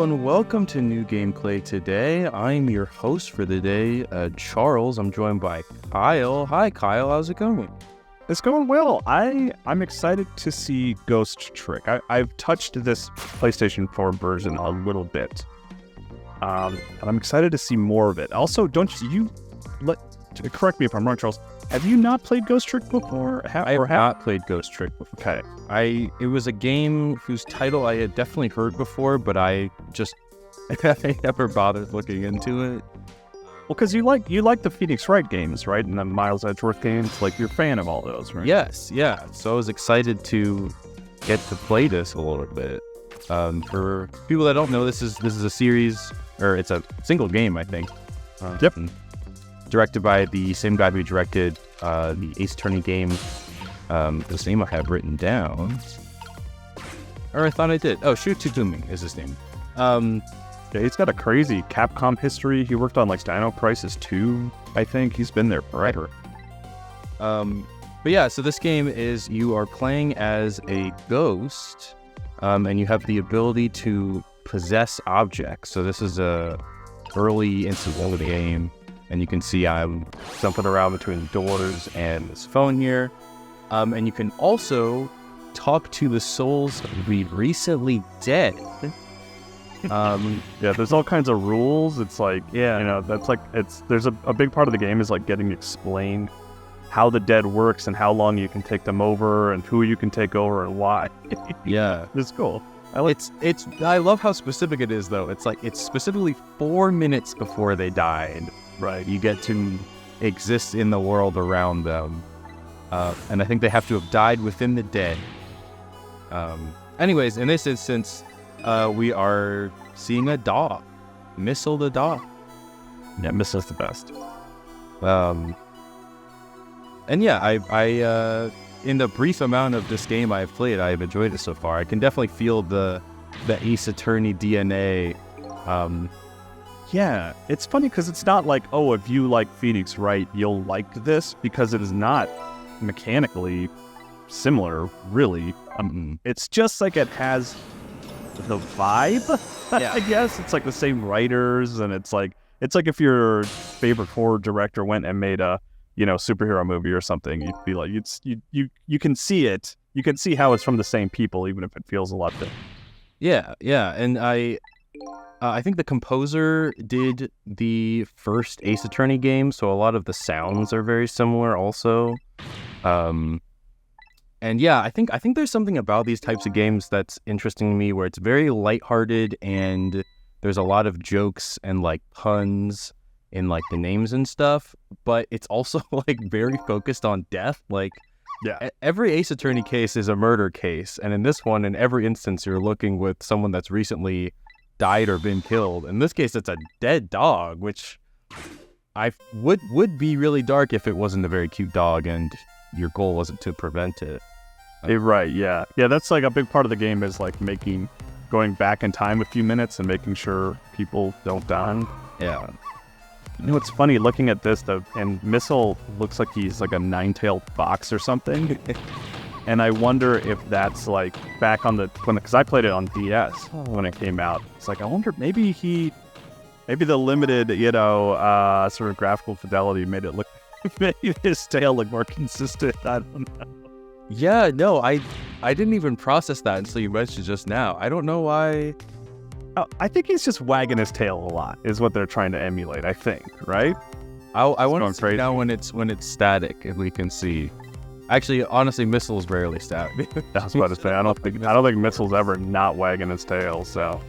and welcome to New Gameplay Today. I'm your host for the day, Charles. I'm joined by Kyle. Hi, Kyle. How's it going? It's going well. I'm excited to see Ghost Trick. I've touched this PlayStation 4 version a little bit, and I'm excited to see more of it. Also, correct me if I'm wrong, Charles. Have you not played Ghost Trick before? I have not played Ghost Trick before. Okay. It was a game whose title I had definitely heard before, but I never bothered looking into it. Well, because you like the Phoenix Wright games, right? And the Miles Edgeworth games. Like, you're a fan of all those, right? Yes, yeah. So I was excited to get to play this a little bit. For people that don't know, this is a series, or it's a single game, I think. Yep. Directed by the same guy who directed the Ace Attorney game. This name I have written down. Or I thought I did. Oh, Shu Takumi is his name. Yeah, he's got a crazy Capcom history. He worked on like Dino Crisis 2, I think. He's been there forever. But yeah, so this game is you are playing as a ghost, and you have the ability to possess objects. So this is a early instance of the game. And you can see I'm jumping around between doors and this phone here. And you can also talk to the souls of the recently dead. Yeah, there's all kinds of rules. It's like, that's like, there's a big part of the game is like getting explained how the dead works and how long you can take them over and who you can take over and why. Yeah. It's cool. I love how specific it is, though. It's like, it's specifically 4 minutes before they died. Right. You get to exist in the world around them. And I think they have to have died within the day. Anyways, in this instance, we are seeing a dog. Missile the dog. Yeah, Missile's the best. And yeah, I in the brief amount of this game I've played, I've enjoyed it so far. I can definitely feel the Ace Attorney DNA. Yeah, it's funny because it's not like, oh, if you like Phoenix Wright, you'll like this, because it is not mechanically similar, really. It's just like it has the vibe, yeah. I guess. It's like the same writers, and it's like if your favorite horror director went and made a, superhero movie or something, you'd be like, you can see it. You can see how it's from the same people, even if it feels a lot different. Yeah, and I think the composer did the first Ace Attorney game, so a lot of the sounds are very similar also. And yeah, I think there's something about these types of games that's interesting to me, where it's very lighthearted and there's a lot of jokes and like puns in like the names and stuff, but it's also like very focused on death. Like, yeah, every Ace Attorney case is a murder case, and in this one, in every instance, you're looking with someone that's recently died or been killed. In this case, it's a dead dog, which I would be really dark if it wasn't a very cute dog and your goal wasn't to prevent it. Right, yeah. Yeah, that's like a big part of the game is like going back in time a few minutes and making sure people don't die. Yeah. It's funny looking at this, though, and Missile looks like he's like a nine-tailed fox or something. And I wonder if that's like back on because I played it on DS when it came out. It's like, I wonder, maybe the limited, sort of graphical fidelity made his tail look more consistent. I don't know. Yeah, no, I didn't even process that until you mentioned just now. I don't know why. Oh, I think he's just wagging his tail a lot is what they're trying to emulate, I think, right? I want to see now when it's static, if we can see. Actually, honestly, Missile's rarely static. I was about to say, I don't think Missile's ever not wagging his tail. So,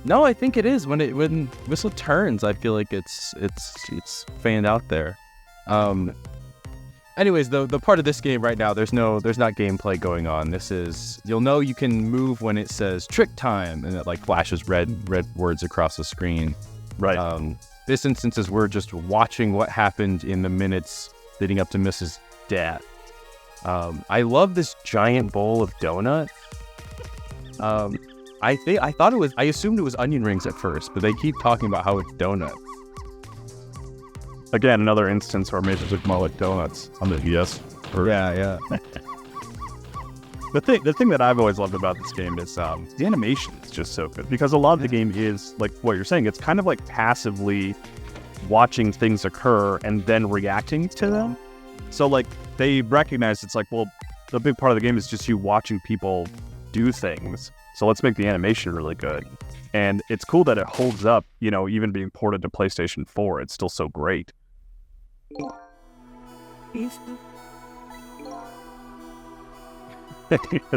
no, I think it is when Missile turns. I feel like it's fanned out there. Anyways, the part of this game right now, there's not gameplay going on. This is, you'll know you can move when it says trick time, and it like flashes red words across the screen. Right. This instance is we're just watching what happened in the minutes leading up to Mrs. Death. I love this giant bowl of donut. I assumed it was onion rings at first, but they keep talking about how it's donut. Again, another instance where Majors look more like donuts on the DS. Yeah. The thing that I've always loved about this game is the animation is just so good, because a lot of the game is like what you're saying. It's kind of like passively watching things occur and then reacting to them. So like they recognize it's like, well, the big part of the game is just you watching people do things. So let's make the animation really good. And it's cool that it holds up, you know, even being ported to PlayStation 4. It's still so great.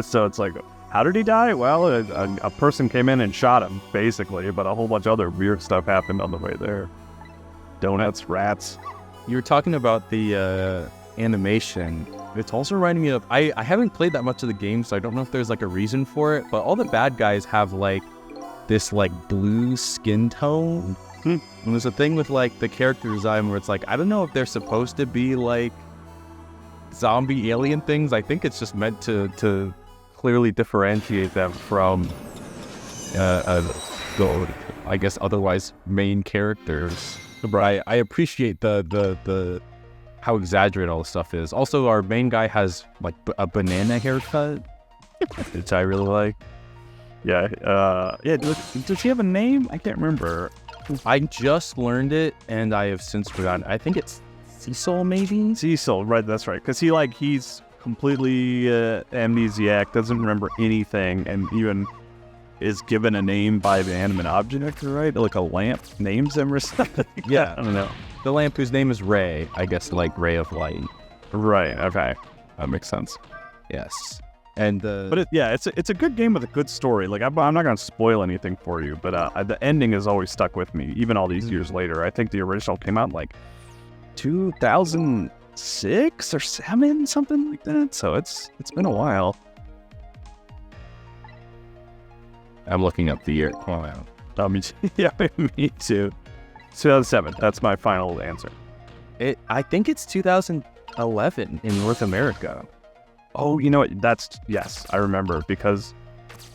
So it's like, how did he die? Well, a person came in and shot him, basically, but a whole bunch of other weird stuff happened on the way there. Donuts, rats. You were talking about the animation. It's also reminding me of, I haven't played that much of the game, so I don't know if there's like a reason for it, but all the bad guys have like this like blue skin tone. And there's a thing with like the character design where it's like, I don't know if they're supposed to be like zombie alien things. I think it's just meant to clearly differentiate them from I guess otherwise main characters. But I appreciate the how exaggerated all this stuff is. Also, our main guy has like a banana haircut, which I really like. Yeah, does he have a name? I can't remember. I just learned it, and I have since forgotten. I think it's Cecil, maybe? Cecil, right, that's right. Because he's completely amnesiac, doesn't remember anything, and even is given a name by the animate object, right? Like a lamp names him or something. Yeah. I don't know. The lamp whose name is Ray, I guess, like Ray of Light. Right, okay. That makes sense. Yes. And but it's a good game with a good story. Like I'm not gonna spoil anything for you, but the ending has always stuck with me, even all these years later. I think the original came out in like 2006 or 7, something like that. So it's been a while. I'm looking up the year. Oh, wow. Yeah, me too. 2007. That's my final answer. I think it's 2011 in North America. Oh, you know what? Yes, I remember because,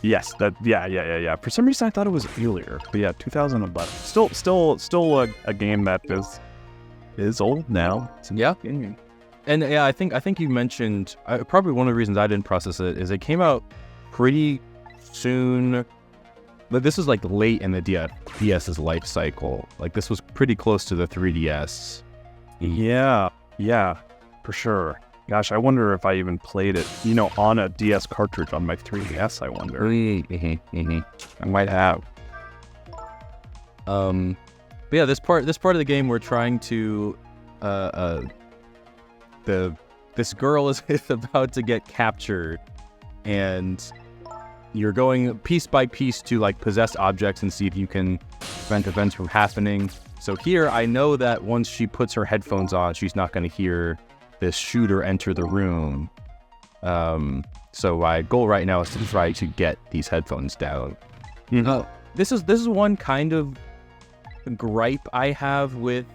yeah. For some reason, I thought it was earlier, but yeah, 2011. Still a game that is old now. Yeah, and yeah, I think you mentioned probably one of the reasons I didn't process it is it came out pretty soon. But this was like late in the DS's life cycle. Like this was pretty close to the 3DS. Yeah, for sure. Gosh, I wonder if I even played it, on a DS cartridge on my 3DS, I wonder. I might have. But yeah, this part of the game we're trying to this girl is about to get captured, and you're going piece by piece to like possess objects and see if you can prevent events from happening. So here I know that once she puts her headphones on, she's not going to hear this shooter enter the room. So my goal right now is to try to get these headphones down. This is one kind of gripe I have with,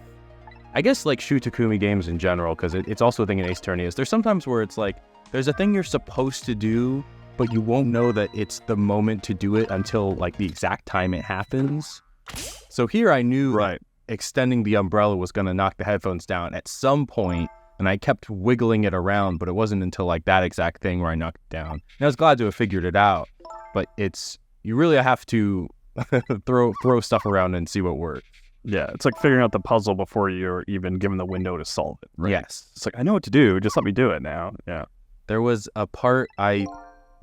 I guess, like Shu Takumi games in general, because it's also a thing in Ace Attorney is there's sometimes where it's like there's a thing you're supposed to do, but you won't know that it's the moment to do it until like the exact time it happens. So here I knew extending the umbrella was going to knock the headphones down at some point, and I kept wiggling it around, but it wasn't until like that exact thing where I knocked it down. And I was glad to have figured it out, but you really have to throw stuff around and see what works. Yeah, it's like figuring out the puzzle before you're even given the window to solve it. Right? Yes. It's like, I know what to do, just let me do it now. Yeah. There was a part I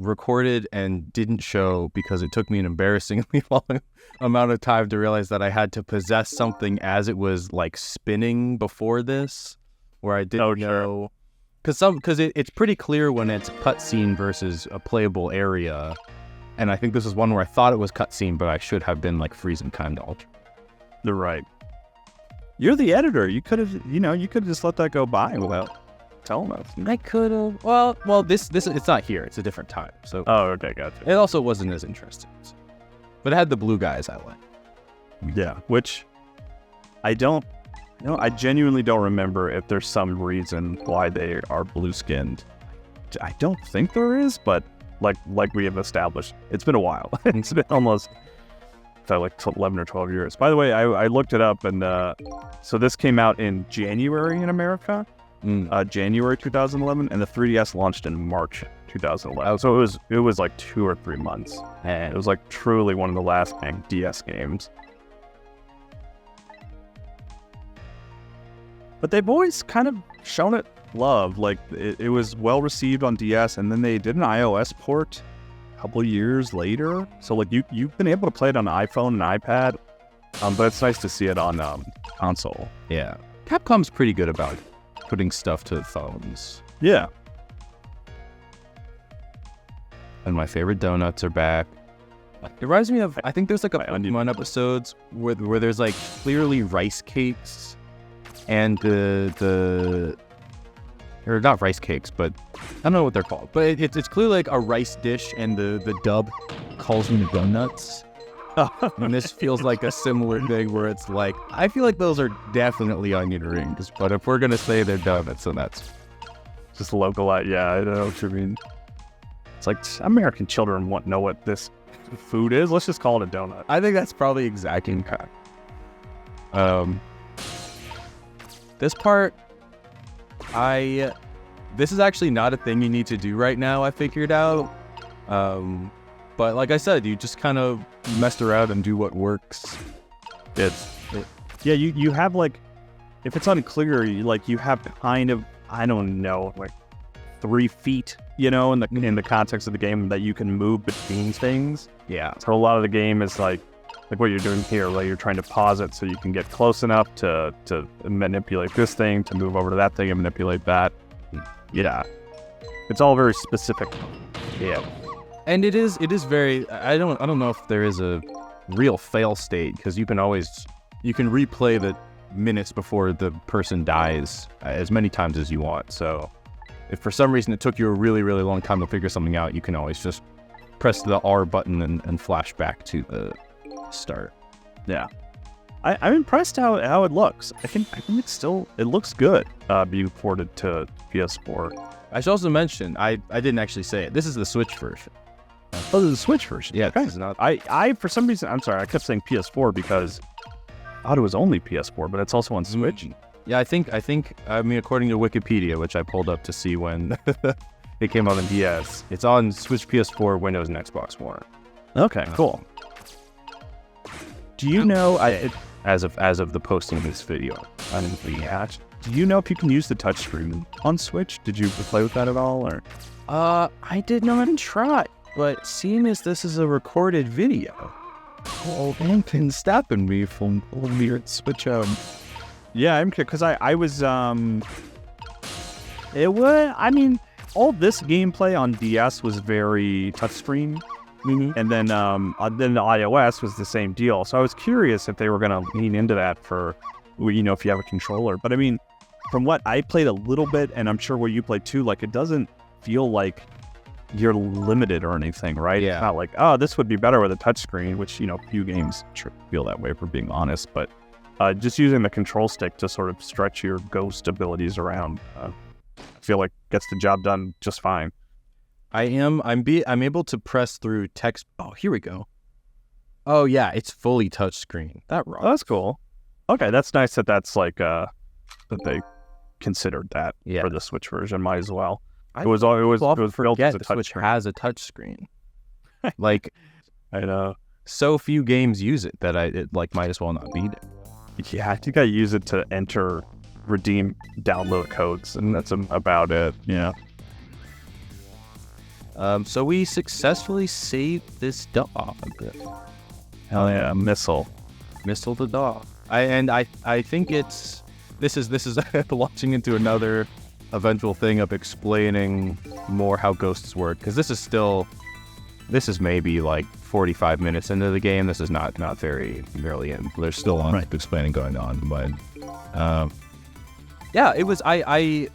recorded and didn't show because it took me an embarrassingly long amount of time to realize that I had to possess something as it was like spinning before this, where I didn't know. Because it's pretty clear when it's cutscene versus a playable area. And I think this is one where I thought it was cutscene, but I should have been like freezing time to alter. They're right. You're the editor. You could have just let that go by without telling us. I could have. Well, this it's not here. It's a different time. So. Oh, okay, gotcha. It also wasn't as interesting, but it had the blue guys I like. Yeah, which I don't. I genuinely don't remember if there's some reason why they are blue skinned. I don't think there is, but like we have established, it's been a while. It's been almost like 11 or 12 years. By the way, I looked it up, and so this came out in January in America, January 2011, and the 3DS launched in March 2011. So it was like 2 or 3 months, and it was like truly one of the last DS games. But they've always kind of shown it love. Like it was well received on DS, and then they did an iOS port a couple of years later. So like you've been able to play it on iPhone and iPad, but it's nice to see it on console. Yeah, Capcom's pretty good about putting stuff to phones. Yeah. And my favorite donuts are back. It reminds me of, I think there's like a Pokemon episodes where there's like clearly rice cakes and or not rice cakes, but I don't know what they're called. But it's clearly like a rice dish, and the dub calls them donuts. And this feels like a similar thing where it's like, I feel like those are definitely onion rings, but if we're gonna say they're donuts, then that's just localized. Yeah, I know what you mean. It's like American children won't know what this food is. Let's just call it a donut. I think that's probably exactly correct. This part, this is actually not a thing you need to do right now, I figured out. But like I said, you just kind of messed around and do what works. Yeah, you have like, if it's unclear, you have kind of, I don't know, like 3 feet, in the context of the game that you can move between things. Yeah. So a lot of the game is like what you're doing here, like you're trying to pause it so you can get close enough to manipulate this thing, to move over to that thing and manipulate that. Yeah. It's all very specific. Yeah. And it is very, I don't know if there is a real fail state, because you can replay the minutes before the person dies as many times as you want. So if for some reason it took you a really, really long time to figure something out, you can always just press the R button and flash back to the start. Yeah. I'm impressed how it looks. I think it looks good being ported to PS4. I should also mention, I didn't actually say it. This is the Switch version. Oh, this is the Switch version. Yeah, okay. This is not. I for some reason, I'm sorry, I kept saying PS4 because I thought it was only PS4, but it's also on Switch. Yeah, I mean, according to Wikipedia, which I pulled up to see when it came out on DS, it's on Switch, PS4, Windows, and Xbox One. Okay, cool. Do you know, as of the posting of this video, I didn't really hatch. Do you know if you can use the touchscreen on Switch? Did you play with that at all, or? I did not try, but seeing as this is a recorded video, anything's stopping me from pulling your Switch out. Yeah, I'm curious, because I was, it was, I mean, all this gameplay on DS was very touchscreen. Mm-hmm. And then the iOS was the same deal. So I was curious if they were going to lean into that for, if you have a controller. But I mean, from what I played a little bit, and I'm sure what you played too, like it doesn't feel like you're limited or anything, right? Yeah. It's not like, oh, this would be better with a touchscreen, which, few games feel that way, if we're being honest. But just using the control stick to sort of stretch your ghost abilities around, I feel like gets the job done just fine. I'm able to press through text. Oh, here we go. Oh yeah, it's fully touchscreen. That rocks. Oh, that's cool. Okay, that's nice that's like that they considered that for the Switch version. Might as well. It was built as a touchscreen. Switch has a touchscreen. Like, I know. So few games use it that it might as well not be there. Yeah, I think I use it to redeem download codes, and that's about it. Yeah. So we successfully saved this dog. Hell yeah, missile the dog. I think this is launching into another eventual thing of explaining more how ghosts work, because this is maybe like 45 minutes into the game. This is not very in. There's still a lot of explaining going on, but yeah, it was. I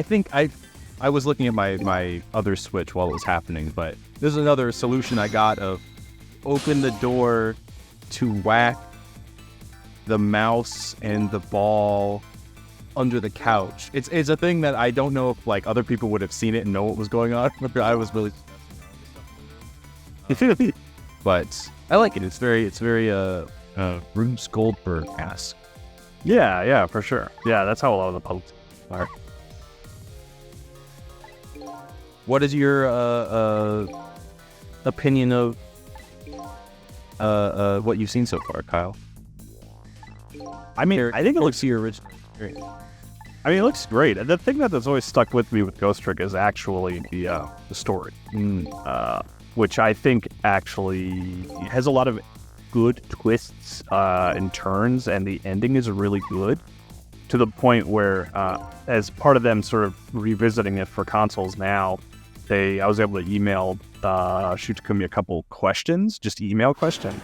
think I was looking at my other Switch while it was happening, but this is another solution I got of open the door to whack the mouse and the ball under the couch. It's a thing that I don't know if like other people would have seen it and know what was going on, but I was really but I like it. It's very Bruce Goldberg-esque. Yeah, for sure. Yeah, that's how a lot of the All right. What is your opinion of what you've seen so far, Kyle? I mean, I think it looks. your original experience. I mean, it looks great. The thing that's always stuck with me with Ghost Trick is actually the story, which I think actually has a lot of good twists and turns, and the ending is really good to the point where, as part of them sort of revisiting it for consoles now, I was able to email Shutakumi a couple questions, just email questions.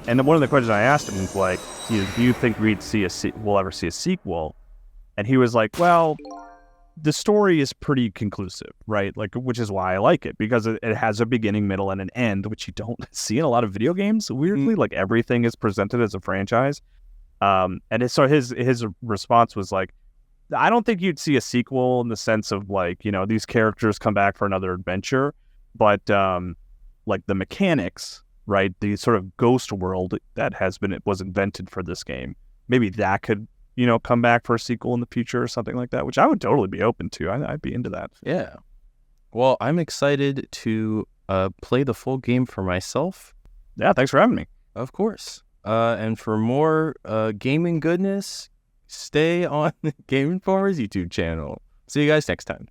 And then one of the questions I asked him was like, do you think we'll ever see a sequel? And he was like, well, the story is pretty conclusive, right? Like, which is why I like it, because it has a beginning, middle, and an end, which you don't see in a lot of video games. Weirdly, like everything is presented as a franchise. And his response was like, I don't think you'd see a sequel in the sense of like, these characters come back for another adventure, but like the mechanics, right? The sort of ghost world that was invented for this game, maybe that could come back for a sequel in the future or something like that, which I would totally be open to. I'd be into that. Yeah. Well, I'm excited to play the full game for myself. Yeah, thanks for having me. Of course. And for more gaming goodness, stay on the Game Informer's YouTube channel. See you guys next time.